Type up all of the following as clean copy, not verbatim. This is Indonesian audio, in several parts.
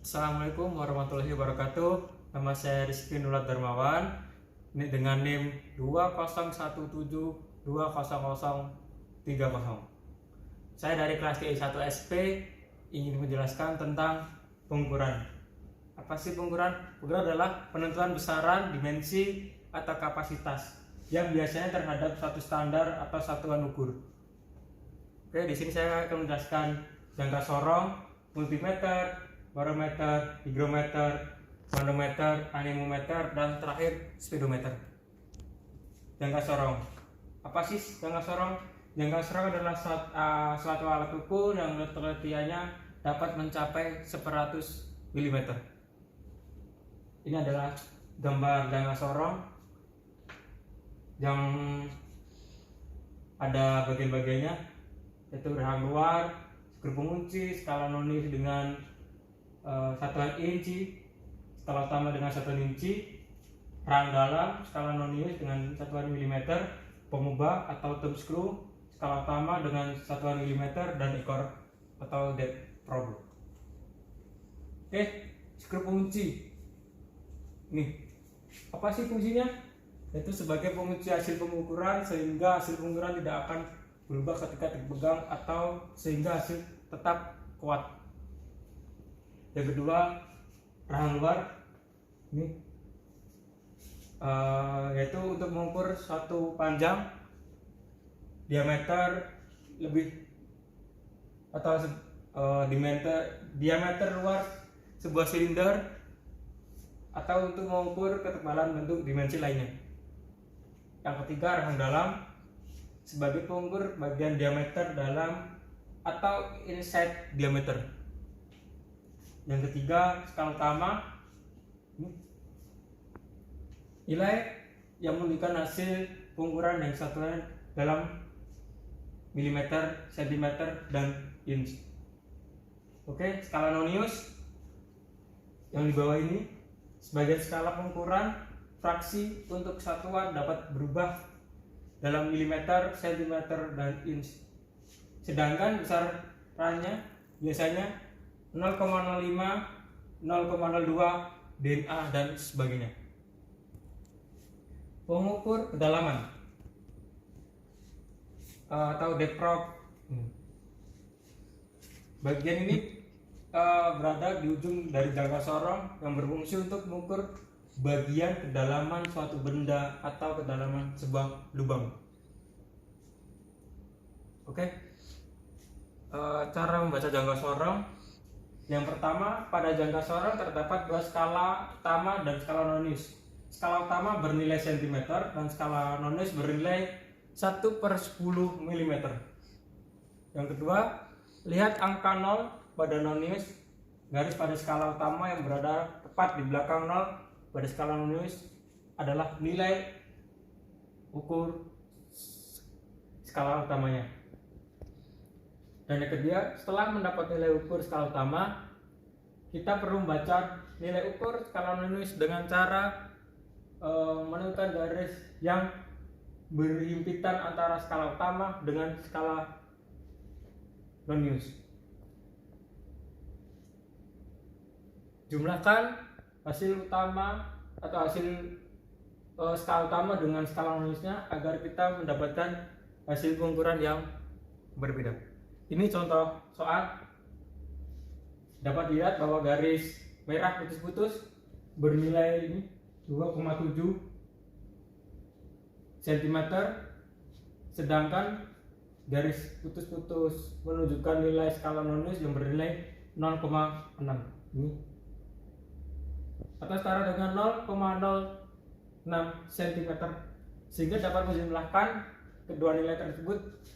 Assalamualaikum warahmatullahi wabarakatuh. Nama saya Rizky Nulat Darmawan. Ini dengan NIM 2017200030. Saya dari kelas TI1SP ingin menjelaskan tentang pengukuran. Apa sih pengukuran? Pengukuran adalah penentuan besaran, dimensi, atau kapasitas yang biasanya terhadap suatu standar atau satuan ukur. Oke, di sini saya akan menjelaskan jangka sorong, multimeter, barometer, hygrometer, manometer, anemometer, dan terakhir speedometer. Jangka sorong. Apa sih jangka sorong? Jangka sorong adalah suatu alat ukur yang penelitiannya dapat mencapai 100 mm. Ini adalah gambar jangka sorong yang ada bagian-bagiannya, yaitu rahang luar, skru pengunci, skala nonis dengan satuan inci, skala utama dengan satuan inci, rahang dalam, skala nonis dengan satuan milimeter, pengubah atau thumb screw, skala utama dengan satuan milimeter, dan ekor atau depth probe. Oke, skru pengunci. Nih, apa sih fungsinya? Yaitu sebagai pengunci hasil pengukuran sehingga hasil pengukuran tidak akan berubah ketika dipegang atau sehingga hasil tetap kuat. Yang kedua, rahang luar. Ini yaitu untuk mengukur suatu panjang, diameter lebih atau diameter luar sebuah silinder, atau untuk mengukur ketebalan bentuk dimensi lainnya. Yang ketiga, rahang dalam sebagai pengukur bagian diameter dalam atau inside diameter. Yang ketiga, skala utama, nilai yang menunjukkan hasil pengukuran yang satuan dalam milimeter, sentimeter, dan inch. Oke, skala nonius yang di bawah ini sebagai skala pengukuran fraksi untuk satuan dapat berubah dalam milimeter, sentimeter, dan inch. Sedangkan besarannya biasanya 0,05, 0,02, DNA, dan sebagainya. Pengukur kedalaman atau depth probe. Bagian ini berada di ujung dari jangka sorong yang berfungsi untuk mengukur bagian kedalaman suatu benda atau kedalaman sebuah lubang. Oke, cara membaca jangka sorong. Yang pertama, pada jangka sorong terdapat dua skala utama dan skala nonis. Skala utama bernilai cm dan skala nonis bernilai 1/10 mm. Yang kedua, lihat angka 0 pada nonis, garis pada skala utama yang berada tepat di belakang 0 pada skala nonis adalah nilai ukur skala utamanya. Dan yang ketiga, setelah mendapat nilai ukur skala utama, kita perlu membaca nilai ukur skala nonis dengan cara menentukan garis yang berhimpitan antara skala utama dengan skala nonis. Jumlahkan hasil utama atau hasil skala utama dengan skala nonisnya agar kita mendapatkan hasil pengukuran yang berbeda. Ini contoh soal. Dapat dilihat bahwa garis merah putus-putus bernilai ini 2,7 cm, sedangkan garis putus-putus menunjukkan nilai skala nonis yang bernilai 0,6. Ini atau setara dengan 0,06 cm. Sehingga dapat menjumlahkan kedua nilai tersebut,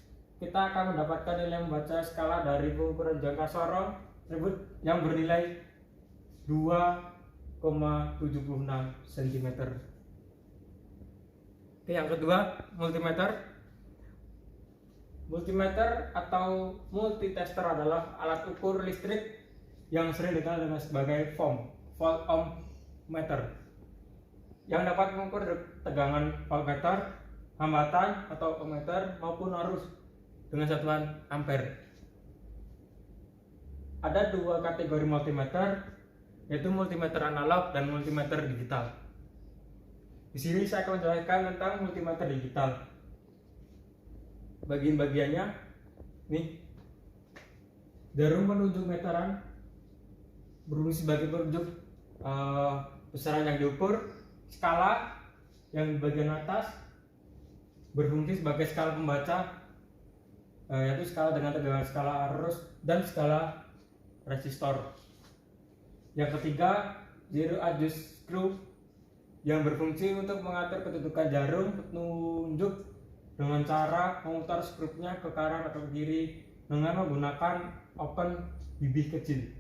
kita akan mendapatkan nilai membaca skala dari pengukuran jangka sorong tersebut yang bernilai 2,76 cm. Oke, yang kedua, multimeter. Multimeter atau multitester adalah alat ukur listrik yang sering dikenal dengan sebagai volt ohmmeter, yang dapat mengukur tegangan voltmeter, hambatan atau ohmmeter, maupun arus dengan satuan ampere. Ada dua kategori multimeter, yaitu multimeter analog dan multimeter digital. Di sini saya akan menjelaskan tentang multimeter digital. Bagian-bagiannya nih, jarum penunjuk meteran berfungsi sebagai penunjuk besaran yang diukur, skala yang di bagian atas berfungsi sebagai skala pembaca, yaitu skala dengan tegangan skala arus dan skala resistor. Yang ketiga, zero adjust screw yang berfungsi untuk mengatur kedudukan jarum penunjuk dengan cara memutar skrunya ke kanan atau ke kiri dengan menggunakan open bibih kecil.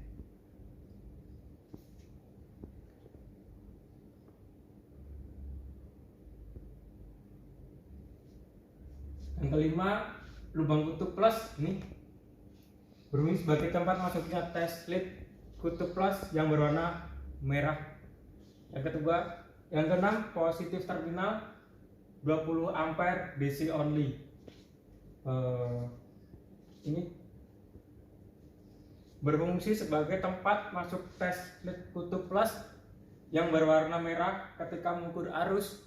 Yang kelima, lubang kutub plus ini berfungsi sebagai tempat masuknya test lead kutub plus yang berwarna merah. Yang keenam, positif terminal 20 ampere DC only. Ini berfungsi sebagai tempat masuk test lead kutub plus yang berwarna merah ketika mengukur arus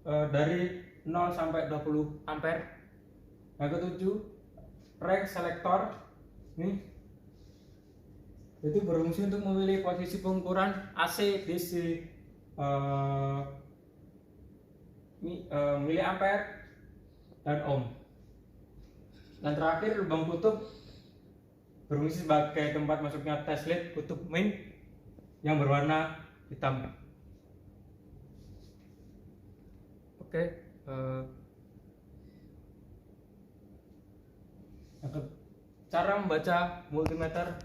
dari 0 sampai 20 ampere. Yang ketujuh, range selector ini itu berfungsi untuk memilih posisi pengukuran AC, DC, miliampere dan ohm. Dan terakhir, lubang kutub berfungsi sebagai tempat masuknya test lead kutub main yang berwarna hitam. Oke, cara membaca multimeter.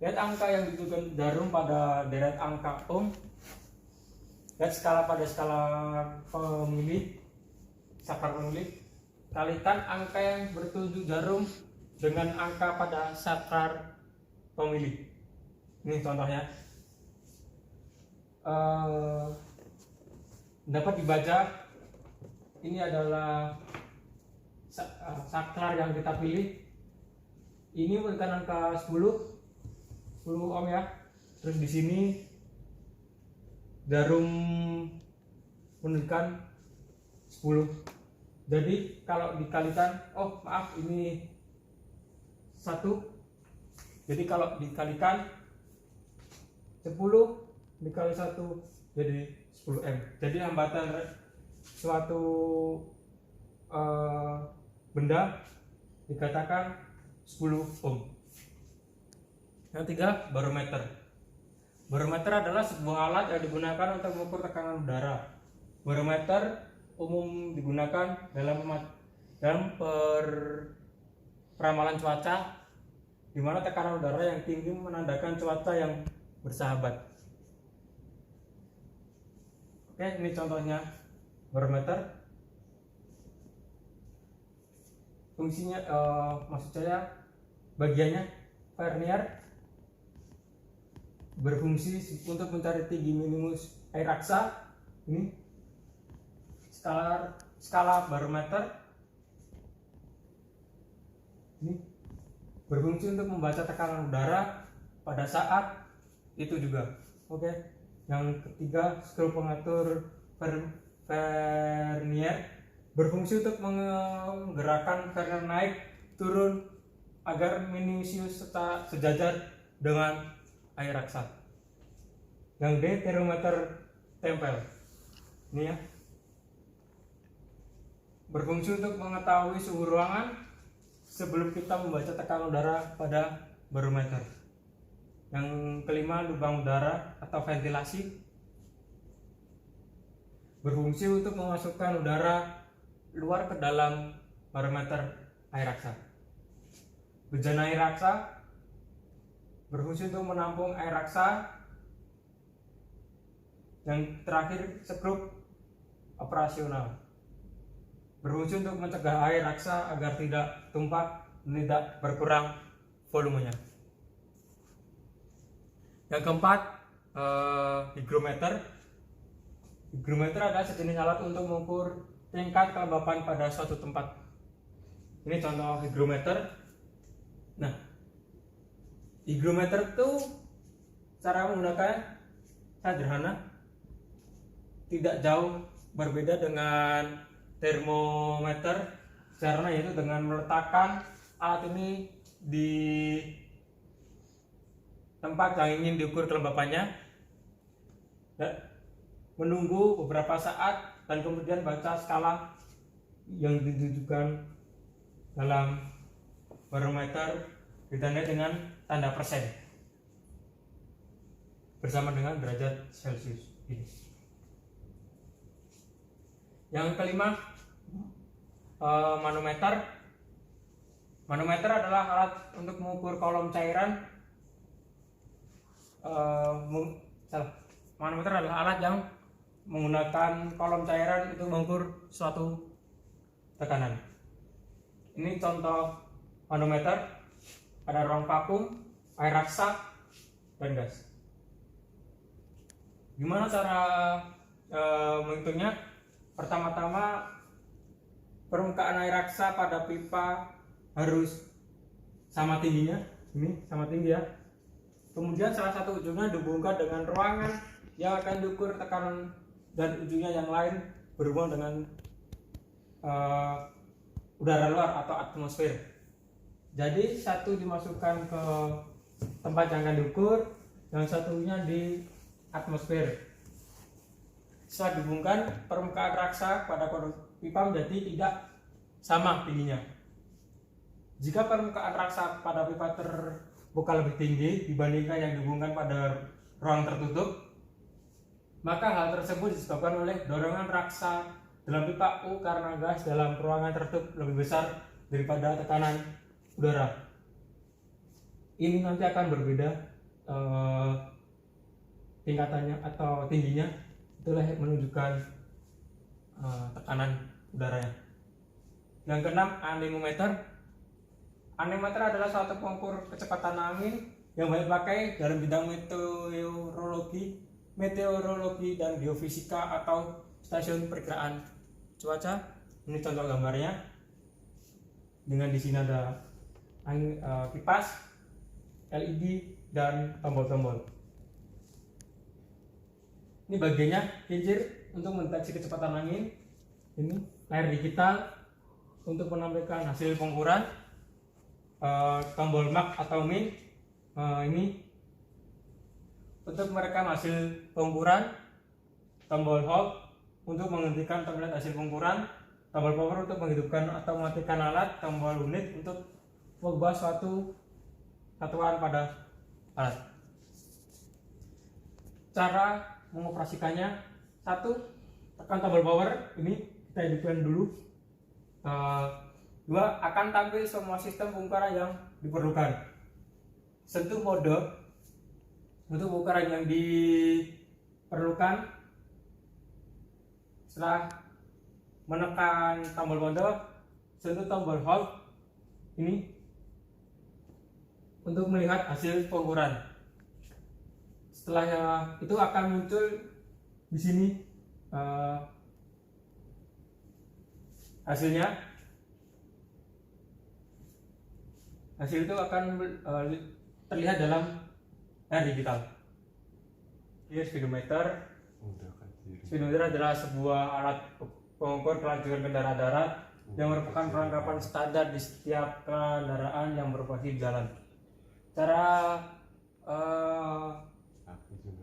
Lihat angka yang ditunjukkan jarum pada deret angka ohm. Lihat skala pada skala pemilih, saklar pemilih. Kalikan angka yang bertunjuk jarum dengan angka pada saklar pemilih. Ini contohnya. Dapat dibaca, ini adalah saklar yang kita pilih. Ini merupakan angka 10 ohm ya. Terus di sini jarum menunjukkan 10. Jadi kalau dikalikan, ini 1. Jadi kalau dikalikan 10 dikali 1 jadi 10 M. Jadi hambatan suatu benda dikatakan 10 ohm. Yang tiga, barometer. Barometer adalah sebuah alat yang digunakan untuk mengukur tekanan udara. Barometer umum digunakan dalam peramalan cuaca, di mana tekanan udara yang tinggi menandakan cuaca yang bersahabat. Oke, ini contohnya barometer. Fungsinya, maksud saya bagiannya, vernier berfungsi untuk mencari tinggi minimum air raksa. Ini skala barometer ini berfungsi untuk membaca tekanan udara pada saat itu juga. Oke. Yang ketiga, skru pengatur vernier berfungsi untuk menggerakkan vernier naik turun agar minisius sejajar dengan air raksa. Yang D, termometer tempel. Ini ya. Berfungsi untuk mengetahui suhu ruangan sebelum kita membaca tekanan udara pada barometer. Yang kelima, lubang udara atau ventilasi. Berfungsi untuk memasukkan udara luar ke dalam barometer air raksa. Bejana air raksa berfungsi untuk menampung air raksa. Yang terakhir, skrup operasional berfungsi untuk mencegah air raksa agar tidak tumpah dan tidak berkurang volumenya. Yang keempat, hygrometer. Hygrometer adalah sejenis alat untuk mengukur tingkat kelembapan pada suatu tempat. Ini contoh hygrometer. Nah, hygrometer itu cara menggunakannya sederhana, tidak jauh berbeda dengan termometer, caranya yaitu dengan meletakkan alat ini di tempat yang ingin diukur kelembapannya, dan menunggu beberapa saat dan kemudian baca skala yang ditunjukkan dalam barometer ditandai dengan tanda persen bersama dengan derajat Celcius ini. Yang kelima, manometer. Manometer adalah alat untuk mengukur kolom cairan. Manometer adalah alat yang menggunakan kolom cairan untuk mengukur suatu tekanan. Ini contoh manometer. Ada ruang vakum, air raksa, dan gas. Gimana cara menghitungnya? Pertama-tama, permukaan air raksa pada pipa harus sama tingginya, ini sama tinggi ya. Kemudian salah satu ujungnya dihubungkan dengan ruangan yang akan diukur tekanan, dan ujungnya yang lain berhubungan dengan udara luar atau atmosfer. Jadi satu dimasukkan ke tempat yang akan diukur, yang satunya di atmosfer. Setelah dihubungkan, permukaan raksa pada pipa menjadi tidak sama tingginya. Jika permukaan raksa pada pipa terbuka lebih tinggi dibandingkan yang dihubungkan pada ruang tertutup, maka hal tersebut disebabkan oleh dorongan raksa dalam pipa U karena gas dalam ruangan tertutup lebih besar daripada tekanan udara. Ini nanti akan berbeda tingkatannya atau tingginya, itulah yang menunjukkan tekanan udaranya. Yang keenam, anemometer. Anemometer adalah suatu pengukur kecepatan angin yang banyak dipakai dalam bidang meteorologi dan geofisika atau stasiun perkiraan cuaca. Ini contoh gambarnya. Dengan di sini ada kipas, LED, dan tombol-tombol. Ini bagiannya kincir untuk mendeteksi kecepatan angin. Ini layar digital untuk menampilkan hasil pengukuran. Tombol Mach atau Min ini untuk merekam hasil pengukuran. Tombol Hold untuk menghentikan atau melihat hasil pengukuran. Tombol Power untuk menghidupkan atau mematikan alat. Tombol Unit untuk mengubah suatu satuan pada alat. Cara mengoperasikannya: 1. Tekan tombol power, ini kita hidupkan dulu. 2. Akan tampil semua sistem pengukuran yang diperlukan. Sentuh mode untuk pengukuran yang diperlukan. Setelah menekan tombol mode, sentuh tombol hold ini untuk melihat hasil pengukuran. Setelah itu akan muncul di sini hasilnya. Hasil itu akan terlihat dalam layar digital. Ini speedometer. Speedometer adalah sebuah alat pengukur kelajuan kendaraan darat yang merupakan perlengkapan standar di setiap kendaraan yang beroperasi di jalan. Cara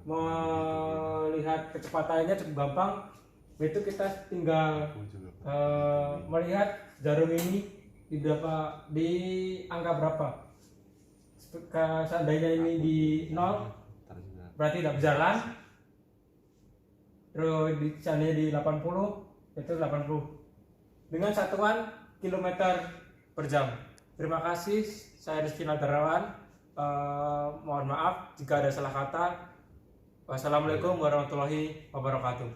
melihat kecepatannya cukup gampang, yaitu kita tinggal melihat jarum ini di angka berapa. Seandainya ini di 0 berarti tidak berjalan, terus seandainya di 80 itu 80 dengan satuan kilometer per jam. Terima kasih, saya Rizky Nadarawan. Mohon maaf jika ada salah kata. Wassalamualaikum warahmatullahi wabarakatuh.